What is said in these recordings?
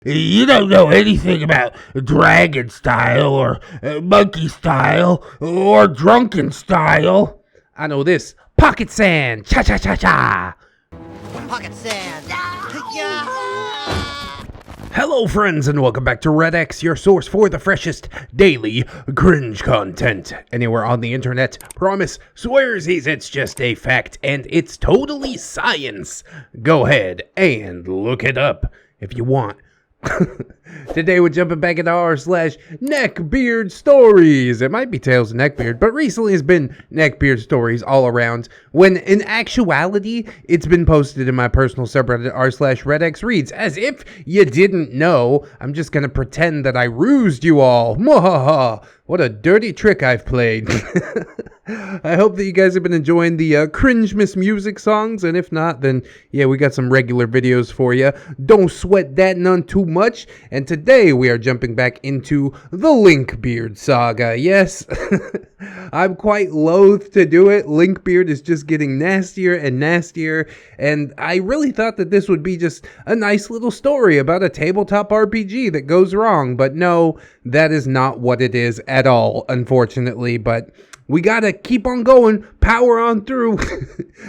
You don't know anything about dragon style or monkey style or drunken style. I know this. Pocket sand. Cha-cha-cha-cha. Pocket sand. Yeah. Hello, friends, and welcome back to ReddX, your source for the freshest daily cringe content anywhere on the internet. Promise, swearsies, it's just a fact, and it's totally science. Go ahead and look it up if you want. Today we're jumping back into r/Neckbeard stories. It might be Tales of Neckbeard, but recently it's been Neckbeard stories all around, when in actuality it's been posted in my personal subreddit r/ReddX reads. As if you didn't know, I'm just gonna pretend that I rused you all. Mwahaha! What a dirty trick I've played. I hope that you guys have been enjoying the cringe Miss Music songs, and if not, then yeah, we got some regular videos for you. Don't sweat that none too much, and today we are jumping back into the Linkbeard saga. Yes, I'm quite loath to do it. Linkbeard is just getting nastier and nastier, and I really thought that this would be just a nice little story about a tabletop RPG that goes wrong, but no, that is not what it is at all, unfortunately. But we gotta keep on going, power on through.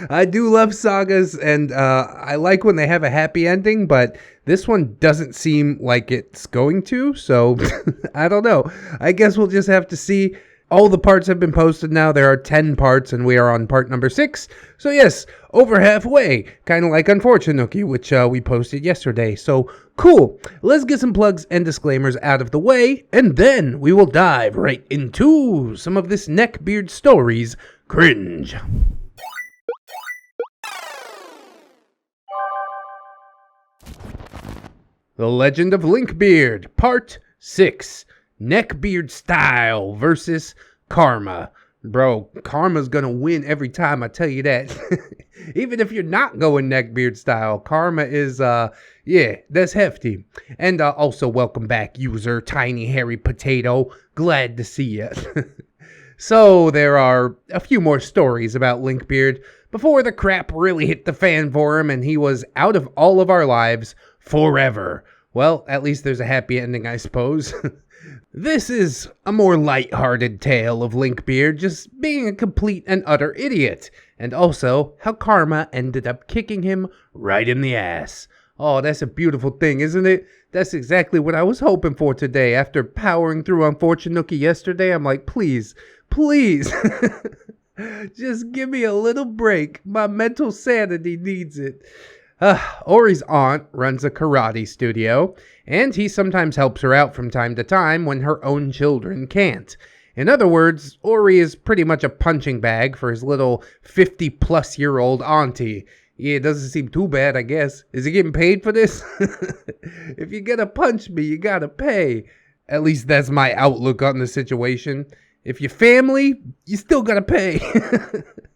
I do love sagas, and I like when they have a happy ending, but this one doesn't seem like it's going to, so I don't know. I guess we'll just have to see. All the parts have been posted now. There are 10 parts, and we are on part number 6. So yes, over halfway, kind of like Unfortunately, which we posted yesterday. So cool. Let's get some plugs and disclaimers out of the way, and then we will dive right into some of this Neckbeard stories cringe. The Legend of Linkbeard, Part 6. Neckbeard style versus karma. Bro, karma's gonna win every time, I tell you that. Even if you're not going Neckbeard style, karma is, yeah, that's hefty. And also, welcome back, user Tiny Hairy Potato. Glad to see you. So, there are a few more stories about Linkbeard before the crap really hit the fan for him and he was out of all of our lives forever. Well, at least there's a happy ending, I suppose. This is a more light-hearted tale of Linkbeard just being a complete and utter idiot, and also how karma ended up kicking him right in the ass. Oh, that's a beautiful thing, isn't it? That's exactly what I was hoping for today. After powering through Unfortunately yesterday, I'm like, please, please, just give me a little break. My mental sanity needs it. Ori's aunt runs a karate studio, and he sometimes helps her out from time to time when her own children can't. In other words, Ori is pretty much a punching bag for his little 50-plus-year-old auntie. Yeah, it doesn't seem too bad, I guess. Is he getting paid for this? If you're gonna punch me, you gotta pay. At least that's my outlook on the situation. If you're family, you still gotta pay.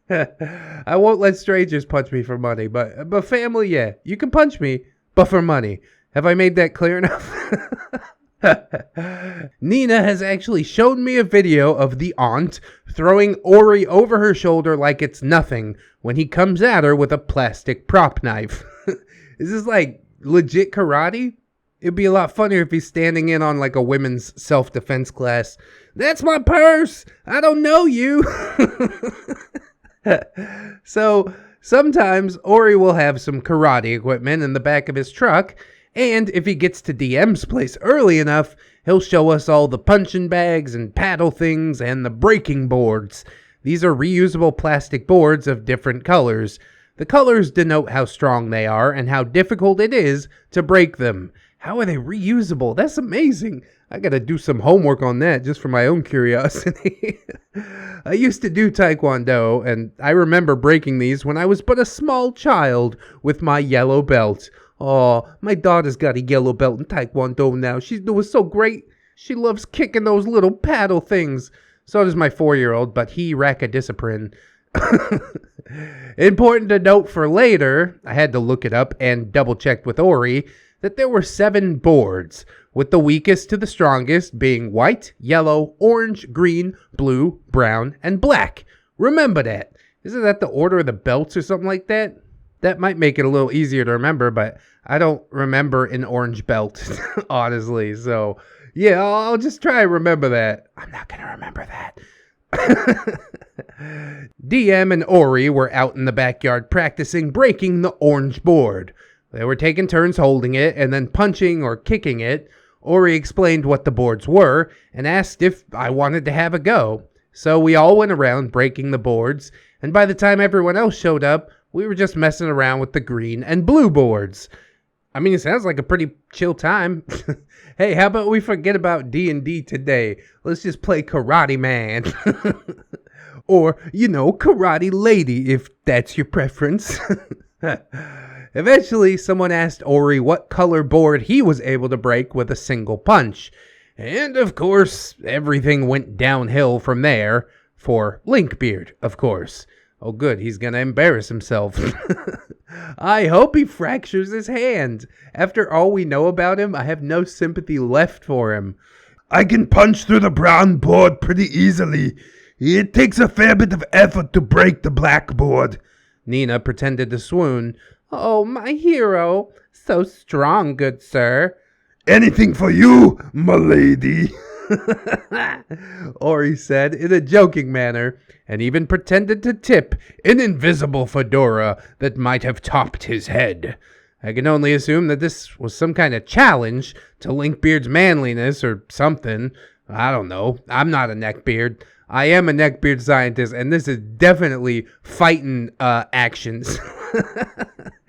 I won't let strangers punch me for money, but family, yeah, you can punch me, but for money. Have I made that clear enough? Nina has actually shown me a video of the aunt throwing Ori over her shoulder like it's nothing when he comes at her with a plastic prop knife. Is this like legit karate? It'd be a lot funnier if he's standing in on like a women's self-defense class. That's my purse! I don't know you! So, sometimes Ori will have some karate equipment in the back of his truck, and if he gets to DM's place early enough, he'll show us all the punching bags and paddle things and the breaking boards. These are reusable plastic boards of different colors. The colors denote how strong they are and how difficult it is to break them. How are they reusable? That's amazing. I gotta do some homework on that just for my own curiosity. I used to do Taekwondo, and I remember breaking these when I was but a small child with my yellow belt. Oh, my daughter's got a yellow belt in Taekwondo now. She's doing so great. She loves kicking those little paddle things. So does my 4-year-old, but he racadiscipline. Important to note for later, I had to look it up and double-checked with Ori, that there were 7 boards, with the weakest to the strongest being white, yellow, orange, green, blue, brown, and black. Remember that. Isn't that the order of the belts or something like that? That might make it a little easier to remember, but I don't remember an orange belt, honestly. So, yeah, I'll just try and remember that. I'm not going to remember that. DM and Ori were out in the backyard practicing breaking the orange board. They were taking turns holding it and then punching or kicking it. Ori explained what the boards were and asked if I wanted to have a go. So we all went around breaking the boards, and by the time everyone else showed up, we were just messing around with the green and blue boards. I mean, it sounds like a pretty chill time. Hey, how about we forget about D&D today? Let's just play Karate Man. Or, Karate Lady, if that's your preference. Eventually, someone asked Ori what color board he was able to break with a single punch. And, of course, everything went downhill from there. For Linkbeard, of course. Oh, good, he's gonna embarrass himself. I hope he fractures his hand. After all we know about him, I have no sympathy left for him. I can punch through the brown board pretty easily. It takes a fair bit of effort to break the black board. Nina pretended to swoon. Oh, my hero. So strong, good sir. Anything for you, m'lady. Ori said in a joking manner, and even pretended to tip an invisible fedora that might have topped his head. I can only assume that this was some kind of challenge to Linkbeard's manliness or something. I don't know. I'm not a neckbeard. I am a neckbeard scientist, and this is definitely fighting actions.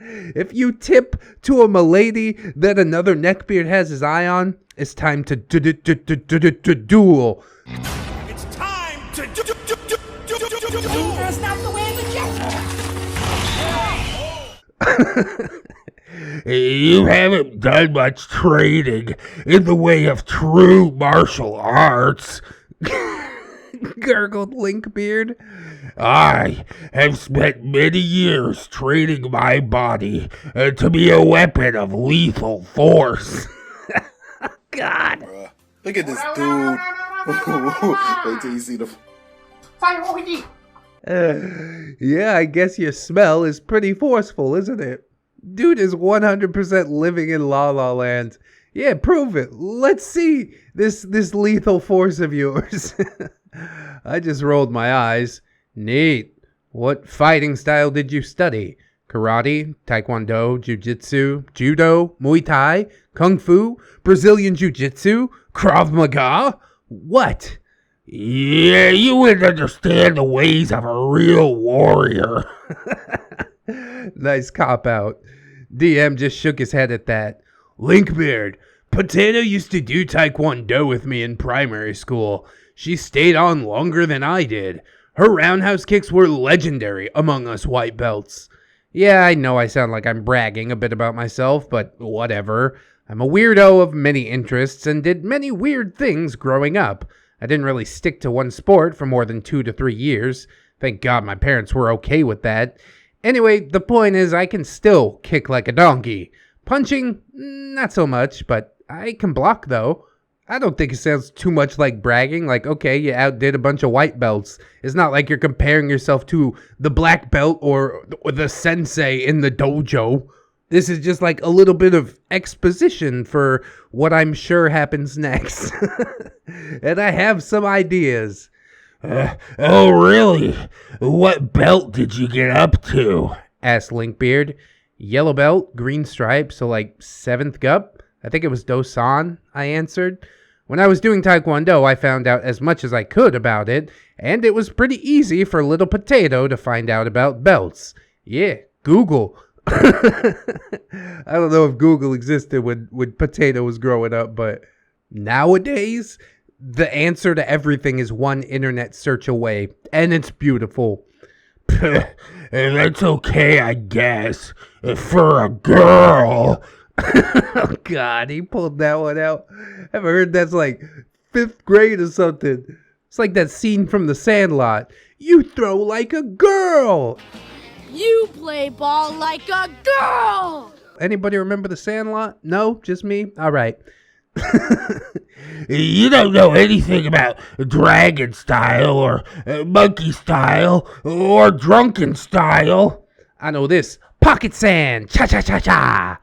If you tip to a m'lady that another neckbeard has his eye on, it's time to duel. It's time to duel. That's not the way the You haven't done much training in the way of true martial arts. Gurgled Linkbeard. I have spent many years training my body to be a weapon of lethal force. God. Look at this dude. Wait till you see the. Yeah, I guess your smell is pretty forceful, isn't it? Dude is 100% living in La La Land. Yeah, prove it. Let's see this lethal force of yours. I just rolled my eyes. Neat. What fighting style did you study? Karate, Taekwondo, Jiu-Jitsu, Judo, Muay Thai, Kung Fu, Brazilian Jiu-Jitsu, Krav Maga? What? Yeah, you wouldn't understand the ways of a real warrior. Nice cop-out. DM just shook his head at that. Linkbeard, Potato used to do Taekwondo with me in primary school. She stayed on longer than I did. Her roundhouse kicks were legendary among us white belts. Yeah, I know I sound like I'm bragging a bit about myself, but whatever. I'm a weirdo of many interests and did many weird things growing up. I didn't really stick to one sport for more than 2 to 3 years. Thank God my parents were okay with that. Anyway, the point is I can still kick like a donkey. Punching, not so much, but I can block though. I don't think it sounds too much like bragging. Like, okay, you outdid a bunch of white belts. It's not like you're comparing yourself to the black belt or the sensei in the dojo. This is just like a little bit of exposition for what I'm sure happens next. And I have some ideas. Oh, really? What belt did you get up to? Asked Linkbeard. Yellow belt, green stripe, so like 7th gup. I think it was Dosan, I answered. When I was doing Taekwondo, I found out as much as I could about it, and it was pretty easy for little Potato to find out about belts. Yeah, Google. I don't know if Google existed when Potato was growing up, but nowadays, the answer to everything is one internet search away, and it's beautiful. That's okay, I guess. For a girl. Oh, God, he pulled that one out. I've heard that's like 5th grade or something. It's like that scene from The Sandlot. You throw like a girl. You play ball like a girl. Anybody remember The Sandlot? No? Just me? All right. You don't know anything about dragon style or monkey style or drunken style. I know this. Pocket sand! Cha-cha-cha-cha!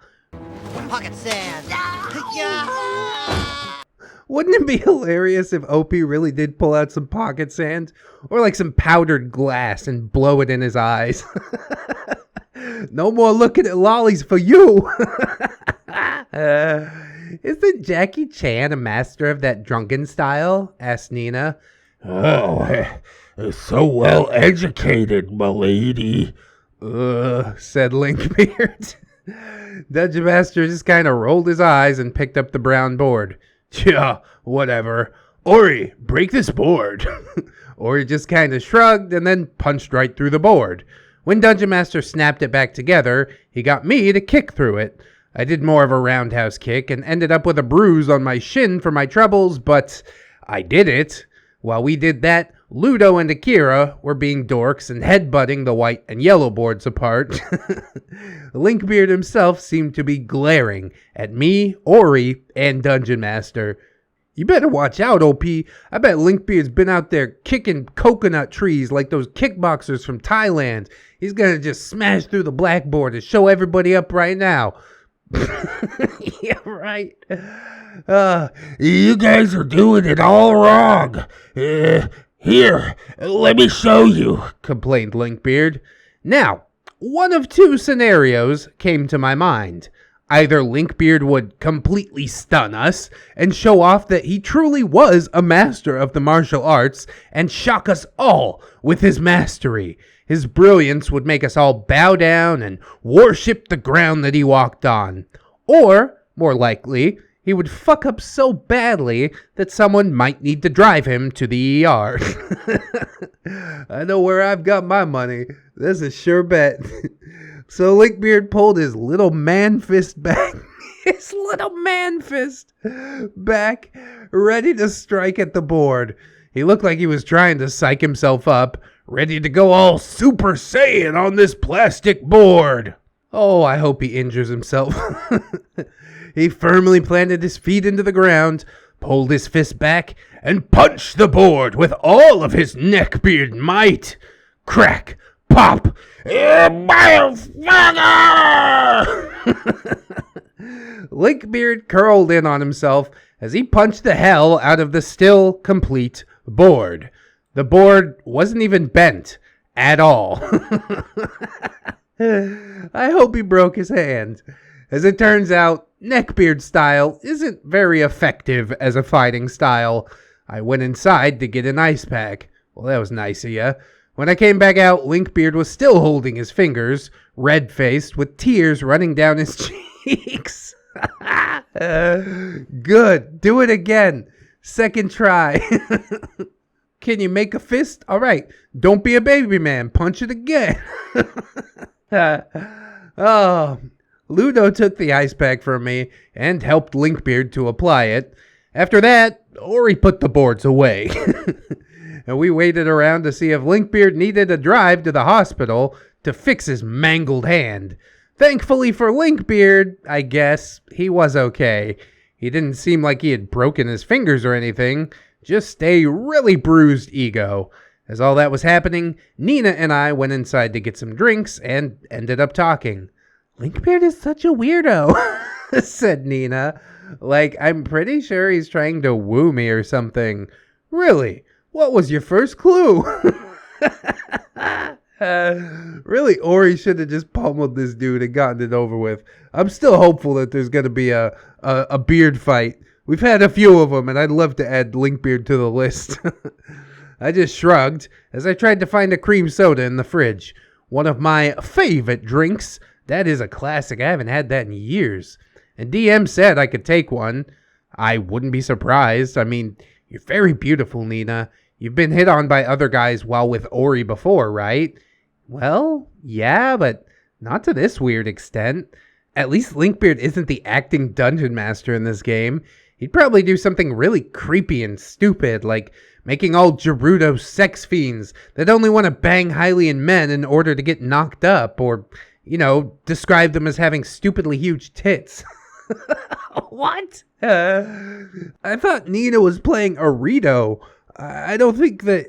Pocket sand. Yeah. Wouldn't it be hilarious if OP really did pull out some pocket sand? Or like some powdered glass and blow it in his eyes? No more looking at lollies for you! Isn't Jackie Chan a master of that drunken style? Asked Nina. Oh, so well educated, milady. Said Linkbeard. Dungeon Master just kind of rolled his eyes and picked up the brown board. Yeah, whatever. Ori, break this board. Ori just kind of shrugged and then punched right through the board. When Dungeon Master snapped it back together, he got me to kick through it. I did more of a roundhouse kick and ended up with a bruise on my shin for my troubles, but I did it. While we did that, Ludo and Akira were being dorks and headbutting the white and yellow boards apart. Linkbeard himself seemed to be glaring at me, Ori, and Dungeon Master. You better watch out, OP. I bet Linkbeard's been out there kicking coconut trees like those kickboxers from Thailand. He's gonna just smash through the blackboard and show everybody up right now. Yeah, right. You guys are doing it all wrong. Here, let me show you, complained Linkbeard. Now, one of two scenarios came to my mind. Either Linkbeard would completely stun us and show off that he truly was a master of the martial arts and shock us all with his mastery. His brilliance would make us all bow down and worship the ground that he walked on. Or, more likely, he would fuck up so badly that someone might need to drive him to the ER. I know where I've got my money. That's a sure bet. So Linkbeard pulled his little man fist back. His little man fist back, ready to strike at the board. He looked like he was trying to psych himself up, ready to go all Super Saiyan on this plastic board. Oh, I hope he injures himself. He firmly planted his feet into the ground, pulled his fist back, and punched the board with all of his neckbeard might. Crack! Pop! Linkbeard curled in on himself as he punched the hell out of the still complete board. The board wasn't even bent at all. I hope he broke his hand. As it turns out, Neckbeard style isn't very effective as a fighting style. I went inside to get an ice pack. Well, that was nice of ya. When I came back out, Linkbeard was still holding his fingers, red-faced, with tears running down his cheeks. Good. Do it again. Second try. Can you make a fist? All right. Don't be a baby man. Punch it again. Oh, Ludo took the ice pack from me and helped Linkbeard to apply it. After that, Ori put the boards away. And we waited around to see if Linkbeard needed a drive to the hospital to fix his mangled hand. Thankfully for Linkbeard, I guess, he was okay. He didn't seem like he had broken his fingers or anything, just a really bruised ego. As all that was happening, Nina and I went inside to get some drinks and ended up talking. Linkbeard is such a weirdo, said Nina. Like, I'm pretty sure he's trying to woo me or something. Really? What was your first clue? Really, Ori should have just pummeled this dude and gotten it over with. I'm still hopeful that there's going to be a beard fight. We've had a few of them, and I'd love to add Linkbeard to the list. I just shrugged as I tried to find a cream soda in the fridge. One of my favorite drinks. That is a classic. I haven't had that in years. And DM said I could take one. I wouldn't be surprised. I mean, you're very beautiful, Nina. You've been hit on by other guys while with Ori before, right? Well, yeah, but not to this weird extent. At least Linkbeard isn't the acting dungeon master in this game. He'd probably do something really creepy and stupid, like making all Gerudo sex fiends that only want to bang Hylian men in order to get knocked up, or, you know, describe them as having stupidly huge tits. What? I thought Nina was playing Arito. I don't think that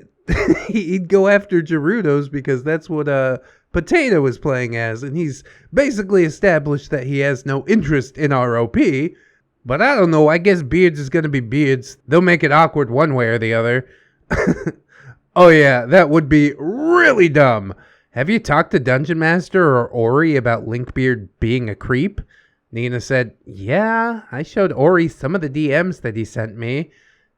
he'd go after Gerudos because that's what Potato is playing as, and he's basically established that he has no interest in ROP. But I don't know, I guess Beards is gonna be Beards. They'll make it awkward one way or the other. Oh yeah, that would be really dumb. Have you talked to Dungeon Master or Ori about Linkbeard being a creep? Nina said, yeah, I showed Ori some of the DMs that he sent me.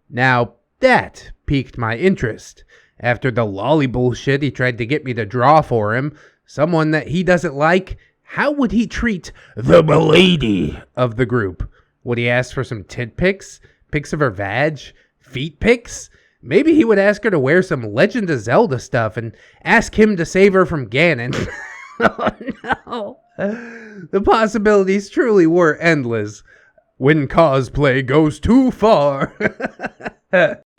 Now, that piqued my interest. After the lolly bullshit he tried to get me to draw for him, someone that he doesn't like, how would he treat the milady of the group? Would he ask for some tit pics? Pics of her vag? Feet pics? Maybe he would ask her to wear some Legend of Zelda stuff and ask him to save her from Ganon. Oh no. The possibilities truly were endless. When cosplay goes too far.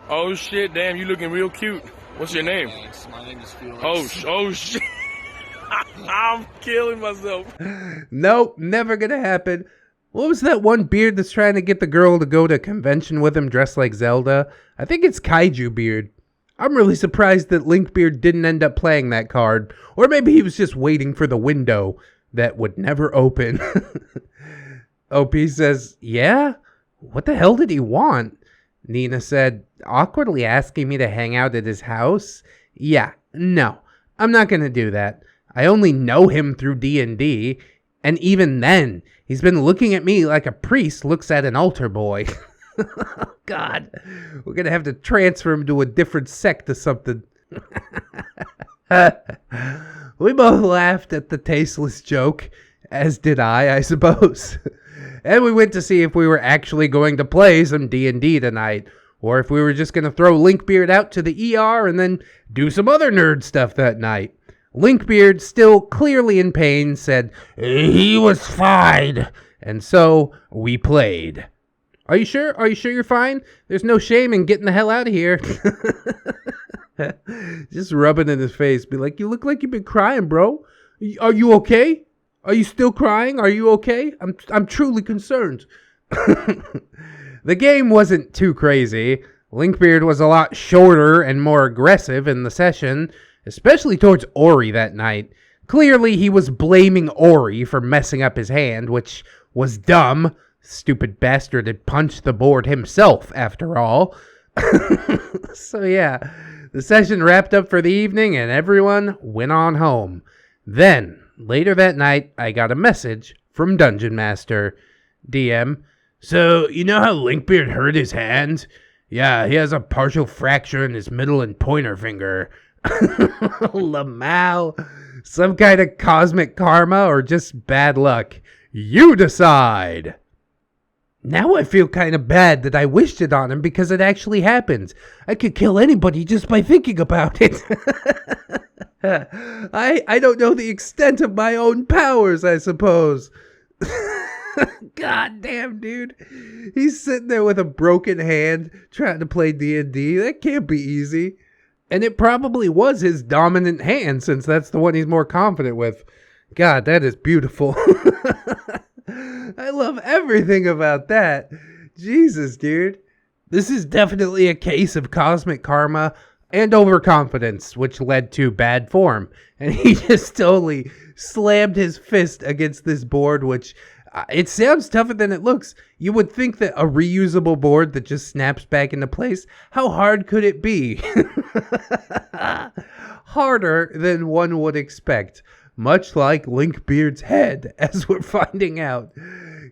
Oh shit, damn, you looking real cute. What's your name? My name is Felix. Oh shit. I'm killing myself. Nope, never gonna happen. What was that one Beard that's trying to get the girl to go to a convention with him dressed like Zelda? I think it's Kaiju Beard. I'm really surprised that Linkbeard didn't end up playing that card. Or maybe he was just waiting for the window that would never open. OP says, yeah? What the hell did he want? Nina said, awkwardly asking me to hang out at his house? Yeah, no, I'm not gonna do that. I only know him through D&D, and even then, he's been looking at me like a priest looks at an altar boy. God, we're gonna have to transfer him to a different sect or something. We both laughed at the tasteless joke, as did I suppose. And we went to see if we were actually going to play some D&D tonight, or if we were just going to throw Linkbeard out to the ER and then do some other nerd stuff that night. Linkbeard, still clearly in pain, said, he was fine. And so, we played. Are you sure? Are you sure you're fine? There's no shame in getting the hell out of here. Just rub it in his face. Be like, you look like you've been crying, bro. Are you okay? Are you still crying? Are you okay? I'm truly concerned. The game wasn't too crazy. Linkbeard was a lot shorter and more aggressive in the session, especially towards Ori that night. Clearly, he was blaming Ori for messing up his hand, which was dumb. Stupid bastard had punched the board himself, after all. So yeah, the session wrapped up for the evening and everyone went on home. Then, later that night, I got a message from Dungeon Master. DM, so you know how Linkbeard hurt his hand? Yeah, he has a partial fracture in his middle and pointer finger. Lamau, some kind of cosmic karma or just bad luck? You decide. Now I feel kind of bad that I wished it on him because it actually happened. I could kill anybody just by thinking about it. I don't know the extent of my own powers, I suppose. God damn, dude. He's sitting there with a broken hand trying to play D&D. That can't be easy. And it probably was his dominant hand, since that's the one he's more confident with. God, that is beautiful. I love everything about that. Jesus, dude. This is definitely a case of cosmic karma and overconfidence, which led to bad form. And he just totally slammed his fist against this board, which it sounds tougher than it looks. You would think that a reusable board that just snaps back into place, how hard could it be? Harder than one would expect. Much like Linkbeard's head, as we're finding out.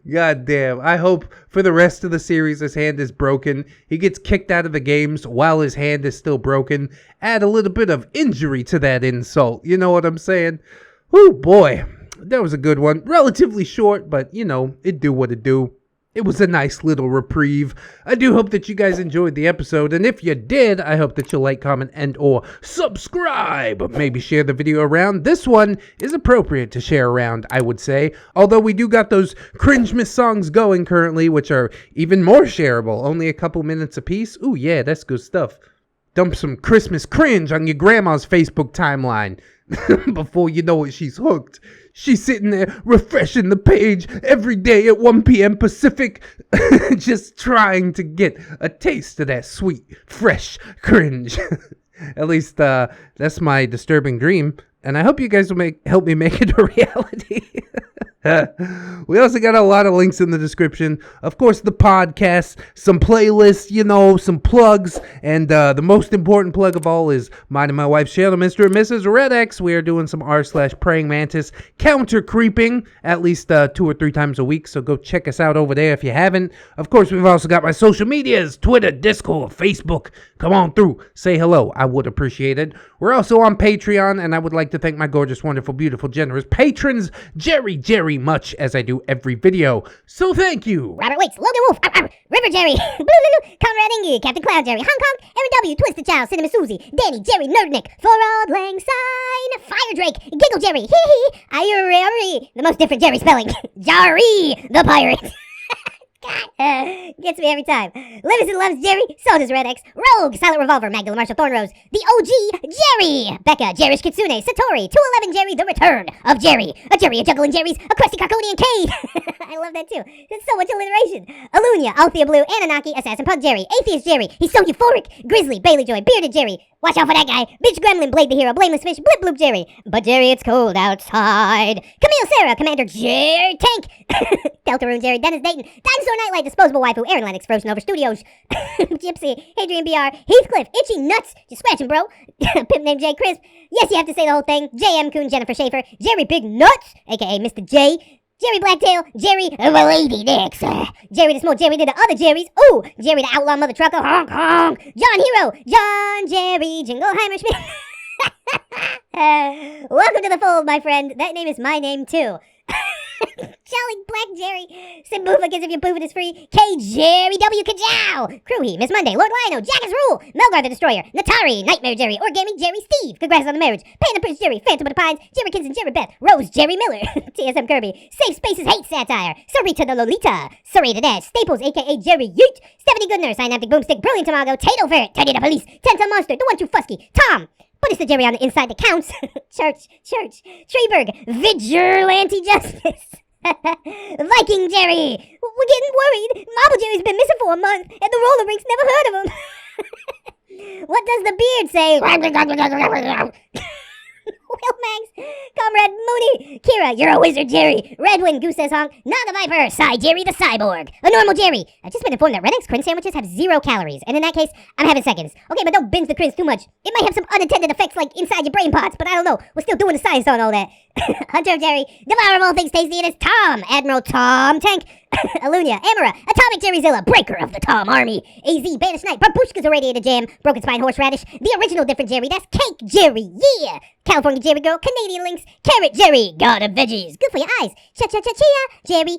God damn. I hope for the rest of the series his hand is broken. He gets kicked out of the games while his hand is still broken. Add a little bit of injury to that insult. You know what I'm saying? Whew, boy. That was a good one. Relatively short, but, you know, it do what it do. It was a nice little reprieve. I do hope that you guys enjoyed the episode, and if you did, I hope that you'll like, comment, and or subscribe. Maybe share the video around. This one is appropriate to share around, I would say. Although we do got those cringe miss songs going currently, which are even more shareable. Only a couple minutes apiece. Ooh, yeah, that's good stuff. Dump some Christmas cringe on your grandma's Facebook timeline. Before you know it, she's hooked. She's sitting there refreshing the page every day at 1 p.m. Pacific, just trying to get a taste of that sweet, fresh cringe. At least, that's my disturbing dream. and I hope you guys will help me make it a reality. We also got a lot of links in the description. Of course, the podcast, some playlists, some plugs, and the most important plug of all is mine and my wife's channel, Mr. and Mrs. ReddX. We are doing some r/praying mantis counter creeping at least 2 or 3 times a week, so go check us out over there if you haven't. Of course, we've also got my social medias, Twitter, Discord, Facebook. Come on through, say hello. I would appreciate it. We're also on Patreon, and I would like to thank my gorgeous, wonderful, beautiful, generous patrons, Jerry, much as I do every video. So thank you. Robert Waits, Logan Wolf, River Jerry, Conrad Inge, Captain Cloud Jerry, Hong Kong, Aaron W, Twisted Child, Cinnamon Susie, Danny, Jerry, Nerdnick, For Auld Lang Syne, Fire Drake, Giggle Jerry, Hee Hee, Ayuri, the most different Jerry spelling, Jari, the pirate. God, gets me every time. Livingston loves Jerry, so does ReddX, Rogue, Silent Revolver, Magdala Marshall Thornrose, the OG, Jerry, Becca, Jerish Kitsune, Satori, 211 Jerry, the return of Jerry, a Jerry, a juggling Jerry's, a crusty Carconian Cade. I love that too. There's so much alliteration. Alunia, Althea Blue, Anunnaki, Assassin Pug Jerry, Atheist Jerry, he's so euphoric, Grizzly, Bailey Joy, Bearded Jerry, watch out for that guy, Bitch Gremlin, Blade the Hero, Blameless Fish, Blip Bloop Jerry, but Jerry, it's cold outside, Camille Sarah, Commander Jerry Tank, Deltarune Jerry, Dennis Dayton, Dinosaur Nightlight, Disposable Waifu, Aaron Lennox, Frozen Over Studios, Gypsy, Hadrian BR, Heathcliff, Itchy Nuts, just scratching bro, Pimp named J Crisp, yes you have to say the whole thing, JM Coon, Jennifer Schaefer, Jerry Big Nuts, aka Mr. J, Jerry Blacktail, Jerry Lady Dix, Jerry the Small Jerry to the other Jerrys, ooh, Jerry the Outlaw Mother Trucker, honk honk, John Hero, John Jerry Jingleheimer Schmidt. Welcome to the fold, my friend. That name is my name too. Jolly Black Jerry, Simbufa gives if your boofing is free, K Jerry W Kajow, Crewhee, Miss Monday, Lord Lino, Jackass Rule, Melgar the Destroyer, Natari, Nightmare Jerry, Origami Jerry Steve, congrats on the marriage, Panda Prince Jerry, Phantom of the Pines, Jerry Kinson, Jerry Beth, Rose Jerry Miller, TSM Kirby, Safe Spaces Hate Satire, Sarita the Lolita, Surrey the Dash, Staples aka Jerry Yeet, Stephanie Goodner, Synaptic Boomstick, Brilliant Tamago, Tato Ferret, Teddy the Police, Tenton Monster, the One True Fusky, Tom, but it's the Jerry on the inside that counts, Church, Treeberg, Vigilante Justice. Viking Jerry! We're getting worried. Marble Jerry's been missing for a month, and the roller rink's never heard of him. What does the beard say? Will Max, Comrade Mooney, Kira, you're a wizard, Jerry. Redwind, Goose says honk, Naga Viper, Psy Jerry the Cyborg, a normal Jerry. I've just been informed that ReddX cringe sandwiches have 0 calories, and in that case, I'm having seconds. Okay, but don't binge the cringe too much. It might have some unintended effects like inside your brain pots, but I don't know. We're still doing the science on all that. Hunter Jerry, Devourer of all things tasty, and it's Tom, Admiral Tom Tank, Alunia, Amara, Atomic Jerryzilla, Breaker of the Tom Army, AZ, Banished Knight, Babushka's Irradiated Jam, Broken Spine Horseradish, the original different Jerry, that's Cake Jerry, yeah! California Jerry Girl, Canadian Lynx, Carrot Jerry, God of Veggies, good for your eyes, Cha-cha-cha-chia, Jerry,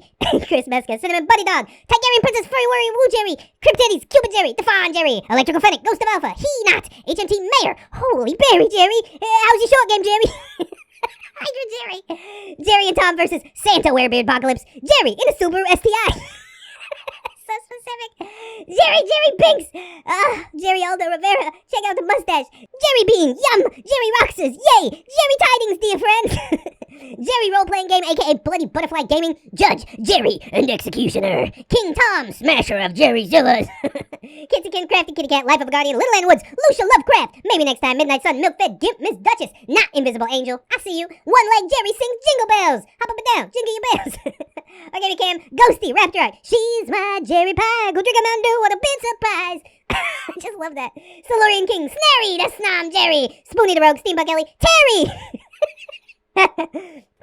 Chris Meska, Cinnamon Buddy Dog, Tigerian Princess, Furry Worry, Woo Jerry, Cryptiddies, Cupid Jerry, Defon Jerry, Electrical Fennec, Ghost of Alpha, He Not, HMT Mayor, Holy Berry Jerry, how's your short game, Jerry? Hydra Jerry, Jerry and Tom versus Santa Werebeard Apocalypse, Jerry in a Subaru STI. So specific. Jerry Pinks. Jerry Aldo Rivera. Check out the mustache. Jerry Bean. Yum. Jerry Roxas. Yay. Jerry Tidings, dear friends. Jerry role-playing game, aka Bloody Butterfly Gaming. Judge Jerry and Executioner. King Tom, Smasher of Jerry Zillas. Kitsy Kin, Crafty Kitty Cat, Life of a Guardian, Little Ann Woods, Lucia Lovecraft. Maybe next time, Midnight Sun, Milk-Fed Gimp, Miss Duchess, not Invisible Angel. I see you. One-leg Jerry sings Jingle Bells. Hop up and down, jingle your bells. Okay, Cam, Ghosty, Raptor Art. She's my Jerry Pie. Go drink a Mountain Dew, what a big surprise. I just love that. Silurian King, Snary, the Snom Jerry. Spoonie the Rogue, Steambuck Ellie, Terry.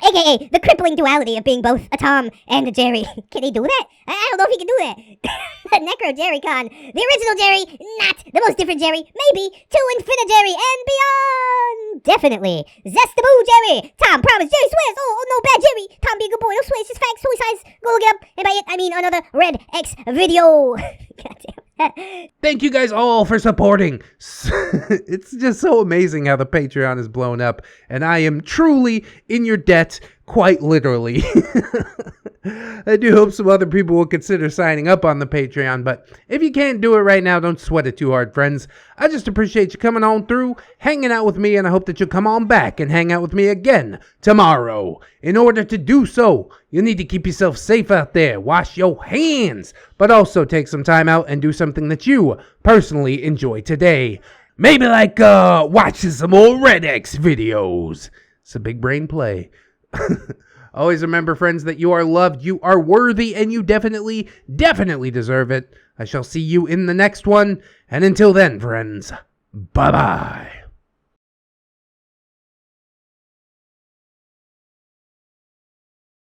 AKA the crippling duality of being both a Tom and a Jerry. Can he do that? I don't know if he can do that. Necro Jerry Con. The original Jerry, not the most different Jerry. Maybe to Infinite Jerry and beyond. Definitely. Zestaboo Jerry. Tom Promise Jerry swears. Oh, no bad Jerry. Tom be a good boy. No swears. Just facts. Suicides. Go look it up. And by it, I mean another ReddX video. Goddamn. Thank you guys all for supporting. It's just so amazing how the Patreon is blown up, and I am truly in your debt, quite literally. I do hope some other people will consider signing up on the Patreon, but if you can't do it right now, don't sweat it too hard, friends. I just appreciate you coming on through, hanging out with me, and I hope that you'll come on back and hang out with me again tomorrow. In order to do so, you need to keep yourself safe out there, wash your hands, but also take some time out and do something that you personally enjoy today. Maybe like watching some more ReddX videos. It's a big brain play. Always remember, friends, that you are loved, you are worthy, and you definitely deserve it. I shall see you in the next one. And until then, friends, bye-bye.